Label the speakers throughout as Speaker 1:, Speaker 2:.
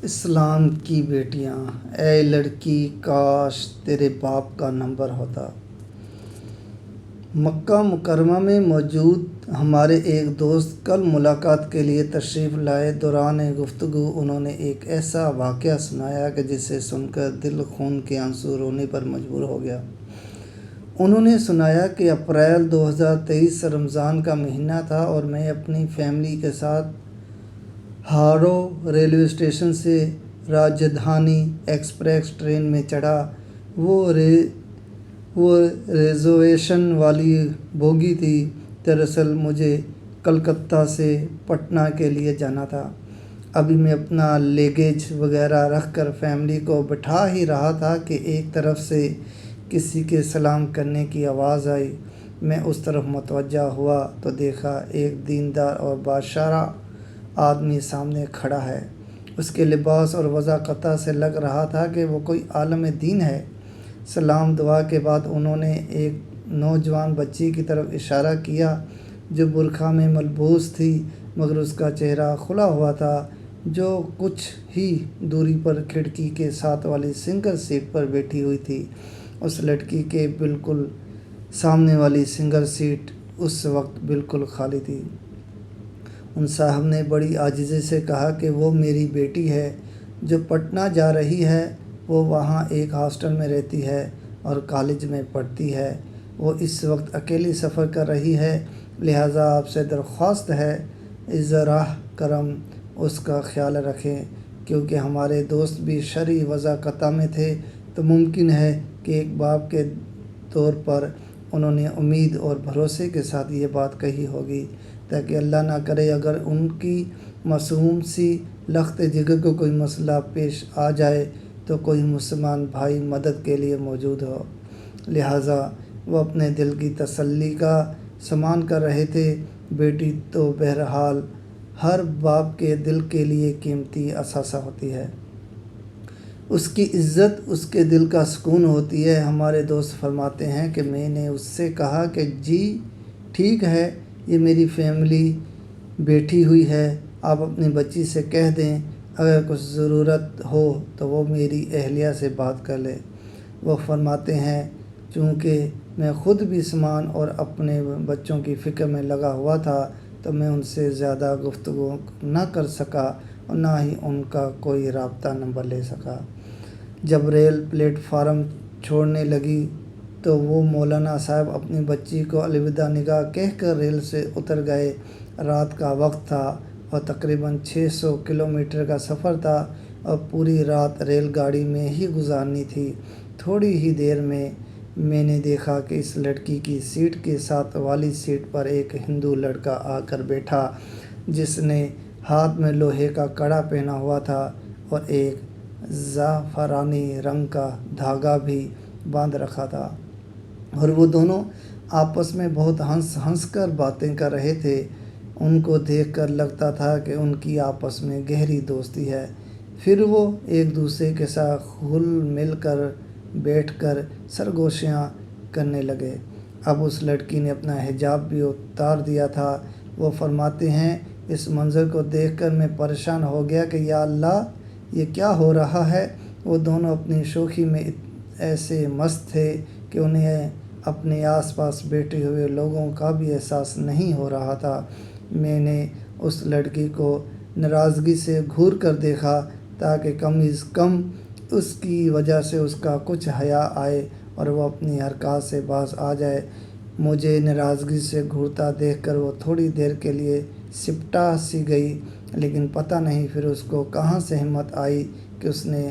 Speaker 1: اسلام کی بیٹیاں، اے لڑکی کاش تیرے باپ کا نمبر ہوتا۔ مکہ مکرمہ میں موجود ہمارے ایک دوست کل ملاقات کے لیے تشریف لائے۔ دوران گفتگو انہوں نے ایک ایسا واقعہ سنایا کہ جسے سن کر دل خون کے آنسو رونے پر مجبور ہو گیا۔ انہوں نے سنایا کہ اپریل 2023 رمضان کا مہینہ تھا اور میں اپنی فیملی کے ساتھ ہاڑو ریلوے اسٹیشن سے راجدھانی ایکسپریس ٹرین میں چڑھا۔ وہ ریزرویشن والی بوگی تھی۔ دراصل مجھے کلکتہ سے پٹنہ کے لیے جانا تھا۔ ابھی میں اپنا لیگیج وغیرہ رکھ کر فیملی کو بٹھا ہی رہا تھا کہ ایک طرف سے کسی کے سلام کرنے کی آواز آئی۔ میں اس طرف متوجہ ہوا تو دیکھا ایک دیندار اور باشرح آدمی سامنے کھڑا ہے۔ اس کے لباس اور وضاحت سے لگ رہا تھا کہ وہ کوئی عالم دین ہے۔ سلام دعا کے بعد انہوں نے ایک نوجوان بچی کی طرف اشارہ کیا جو برقع میں ملبوس تھی مگر اس کا چہرہ کھلا ہوا تھا، جو کچھ ہی دوری پر کھڑکی کے ساتھ والی سنگل سیٹ پر بیٹھی ہوئی تھی۔ اس لڑکی کے بالکل سامنے والی سنگل سیٹ اس وقت بالکل خالی تھی۔ ان صاحب نے بڑی عاجزی سے کہا کہ وہ میری بیٹی ہے جو پٹنہ جا رہی ہے۔ وہ وہاں ایک ہاسٹل میں رہتی ہے اور کالج میں پڑھتی ہے۔ وہ اس وقت اکیلی سفر کر رہی ہے، لہٰذا آپ سے درخواست ہے ذراً کرم اس کا خیال رکھیں۔ کیونکہ ہمارے دوست بھی شرعی وضاحت میں تھے تو ممکن ہے کہ ایک باپ کے طور پر انہوں نے امید اور بھروسے کے ساتھ یہ بات کہی ہوگی تاکہ اللہ نہ کرے اگر ان کی معصوم سی لخت جگر کو کوئی مسئلہ پیش آ جائے تو کوئی مسلمان بھائی مدد کے لیے موجود ہو۔ لہٰذا وہ اپنے دل کی تسلی کا سامان کر رہے تھے۔ بیٹی تو بہرحال ہر باپ کے دل کے لیے قیمتی اثاثہ ہوتی ہے۔ اس کی عزت اس کے دل کا سکون ہوتی ہے۔ ہمارے دوست فرماتے ہیں کہ میں نے اس سے کہا کہ جی ٹھیک ہے، یہ میری فیملی بیٹھی ہوئی ہے، آپ اپنی بچی سے کہہ دیں اگر کچھ ضرورت ہو تو وہ میری اہلیہ سے بات کر لے۔ وہ فرماتے ہیں چونکہ میں خود بھی سامان اور اپنے بچوں کی فکر میں لگا ہوا تھا تو میں ان سے زیادہ گفتگو نہ کر سکا اور نہ ہی ان کا کوئی رابطہ نمبر لے سکا۔ جب ریل پلیٹ فارم چھوڑنے لگی تو وہ مولانا صاحب اپنی بچی کو الوداع نگاہ کہہ کر ریل سے اتر گئے۔ رات کا وقت تھا اور تقریباً 600 کلومیٹر کا سفر تھا اور پوری رات ریل گاڑی میں ہی گزارنی تھی۔ تھوڑی ہی دیر میں نے دیکھا کہ اس لڑکی کی سیٹ کے ساتھ والی سیٹ پر ایک ہندو لڑکا آ کر بیٹھا جس نے ہاتھ میں لوہے کا کڑا پہنا ہوا تھا اور ایک زعفرانی رنگ کا دھاگا بھی باندھ رکھا تھا، اور وہ دونوں آپس میں بہت ہنس ہنس کر باتیں کر رہے تھے۔ ان کو دیکھ کر لگتا تھا کہ ان کی آپس میں گہری دوستی ہے۔ پھر وہ ایک دوسرے کے ساتھ گھل مل کر بیٹھ کر سرگوشیاں کرنے لگے۔ اب اس لڑکی نے اپنا حجاب بھی اتار دیا تھا۔ وہ فرماتے ہیں اس منظر کو دیکھ کر میں پریشان ہو گیا کہ یا اللہ یہ کیا ہو رہا ہے۔ وہ دونوں اپنی شوخی میں ایسے مست تھے کہ انہیں اپنے آس پاس بیٹھے ہوئے لوگوں کا بھی احساس نہیں ہو رہا تھا۔ میں نے اس لڑکی کو ناراضگی سے گھور کر دیکھا تاکہ کم از کم اس کی وجہ سے اس کا کچھ حیا آئے اور وہ اپنی حرکات سے باز آ جائے۔ مجھے ناراضگی سے گھورتا دیکھ کر وہ تھوڑی دیر کے لیے سپٹا سی گئی، لیکن پتہ نہیں پھر اس کو کہاں سے ہمت آئی کہ اس نے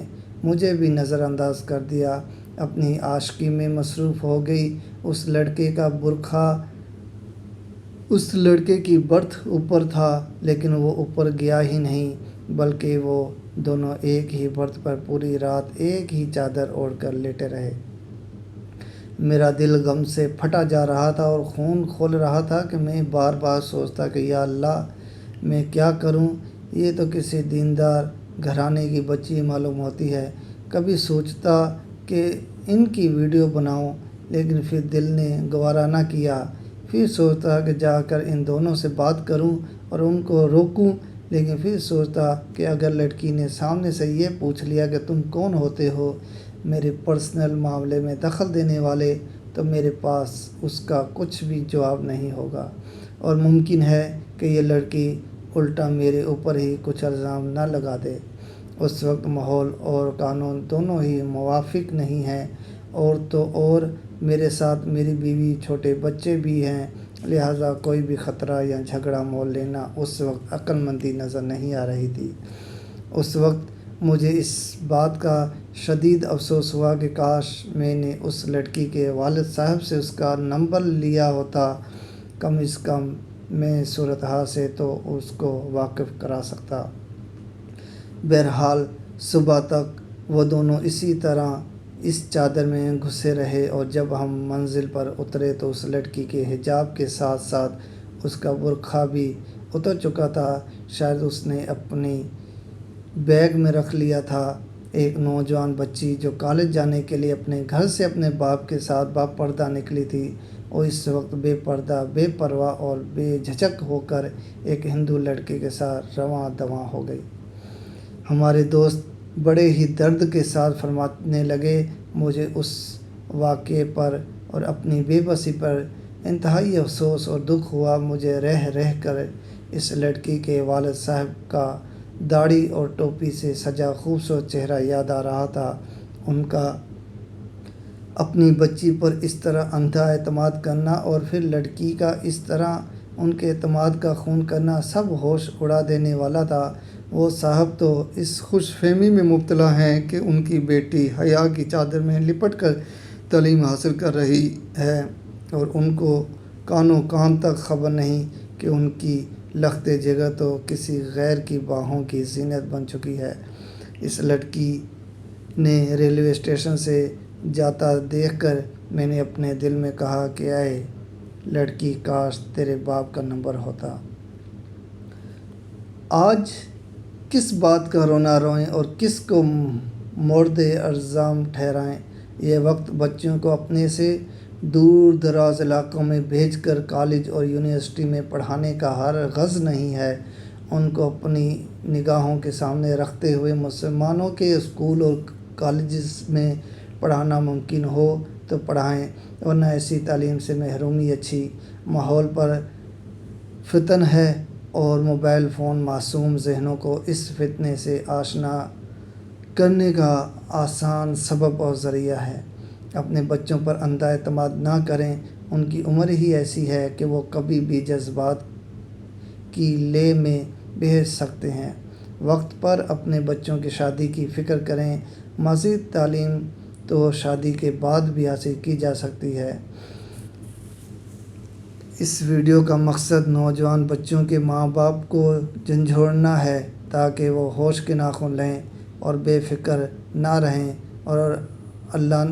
Speaker 1: مجھے بھی نظر انداز کر دیا۔ اپنی عاشقی میں مصروف ہو گئی۔ اس لڑکے کا برقع اس لڑکے کی برتھ اوپر تھا لیکن وہ اوپر گیا ہی نہیں بلکہ وہ دونوں ایک ہی برتھ پر پوری رات ایک ہی چادر اوڑھ کر لیٹے رہے۔ میرا دل غم سے پھٹا جا رہا تھا اور خون کھول رہا تھا کہ میں بار بار سوچتا کہ یا اللہ میں کیا کروں، یہ تو کسی دیندار گھرانے کی بچی معلوم ہوتی ہے۔ کبھی سوچتا کہ ان کی ویڈیو بناؤں لیکن پھر دل نے گوارا نہ کیا۔ پھر سوچتا کہ جا کر ان دونوں سے بات کروں اور ان کو روکوں لیکن پھر سوچتا کہ اگر لڑکی نے سامنے سے یہ پوچھ لیا کہ تم کون ہوتے ہو میرے پرسنل معاملے میں دخل دینے والے، تو میرے پاس اس کا کچھ بھی جواب نہیں ہوگا، اور ممکن ہے کہ یہ لڑکی الٹا میرے اوپر ہی کچھ الزام نہ لگا دے۔ اس وقت ماحول اور قانون دونوں ہی موافق نہیں ہیں، اور تو اور میرے ساتھ میری بیوی، چھوٹے بچے بھی ہیں، لہٰذا کوئی بھی خطرہ یا جھگڑا مول لینا اس وقت عقل مندی نظر نہیں آ رہی تھی۔ اس وقت مجھے اس بات کا شدید افسوس ہوا کہ کاش میں نے اس لڑکی کے والد صاحب سے اس کا نمبر لیا ہوتا، کم از کم میں صورتحال سے تو اس کو واقف کرا سکتا۔ بہرحال صبح تک وہ دونوں اسی طرح اس چادر میں گھسے رہے، اور جب ہم منزل پر اترے تو اس لڑکی کے حجاب کے ساتھ ساتھ اس کا برقع بھی اتر چکا تھا۔ شاید اس نے اپنی بیگ میں رکھ لیا تھا۔ ایک نوجوان بچی جو کالج جانے کے لیے اپنے گھر سے اپنے باپ کے ساتھ با پردہ نکلی تھی، وہ اس وقت بے پردہ، بے پرواہ اور بے جھجک ہو کر ایک ہندو لڑکے کے ساتھ رواں دواں ہو گئی۔ ہمارے دوست بڑے ہی درد کے ساتھ فرمانے لگے، مجھے اس واقعے پر اور اپنی بے بسی پر انتہائی افسوس اور دکھ ہوا۔ مجھے رہ رہ کر اس لڑکی کے والد صاحب کا داڑھی اور ٹوپی سے سجا خوبصورت چہرہ یاد آ رہا تھا۔ ان کا اپنی بچی پر اس طرح اندھا اعتماد کرنا اور پھر لڑکی کا اس طرح ان کے اعتماد کا خون کرنا سب ہوش اڑا دینے والا تھا۔ وہ صاحب تو اس خوش فہمی میں مبتلا ہیں کہ ان کی بیٹی حیا کی چادر میں لپٹ کر تعلیم حاصل کر رہی ہے، اور ان کو کان و کان تک خبر نہیں کہ ان کی لخت جگر تو کسی غیر کی باہوں کی زینت بن چکی ہے۔ اس لڑکی نے ریلوے اسٹیشن سے جاتا دیکھ کر میں نے اپنے دل میں کہا کہ اے لڑکی، کاش تیرے باپ کا نمبر ہوتا۔ آج کس بات کا رونا روئیں اور کس کو مورد الزام ٹھہرائیں؟ یہ وقت بچوں کو اپنے سے دور دراز علاقوں میں بھیج کر کالج اور یونیورسٹی میں پڑھانے کا ہرگز نہیں ہے۔ ان کو اپنی نگاہوں کے سامنے رکھتے ہوئے مسلمانوں کے اسکول اور کالجز میں پڑھانا ممکن ہو تو پڑھائیں، ورنہ ایسی تعلیم سے محرومی اچھی ماحول پر فتن ہے، اور موبائل فون معصوم ذہنوں کو اس فتنے سے آشنا کرنے کا آسان سبب اور ذریعہ ہے۔ اپنے بچوں پر اندھا اعتماد نہ کریں، ان کی عمر ہی ایسی ہے کہ وہ کبھی بھی جذبات کی لے میں بہہ سکتے ہیں۔ وقت پر اپنے بچوں کی شادی کی فکر کریں۔ مزید تعلیم تو شادی کے بعد بھی حاصل کی جا سکتی ہے۔ اس ویڈیو کا مقصد نوجوان بچوں کے ماں باپ کو جھنجھوڑنا ہے تاکہ وہ ہوش کے ناخن لیں اور بے فکر نہ رہیں، اور اللہ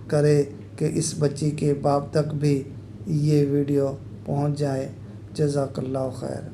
Speaker 1: کرے کہ اس بچی کے باپ تک بھی یہ ویڈیو پہنچ جائے۔ جزاک اللہ خیر۔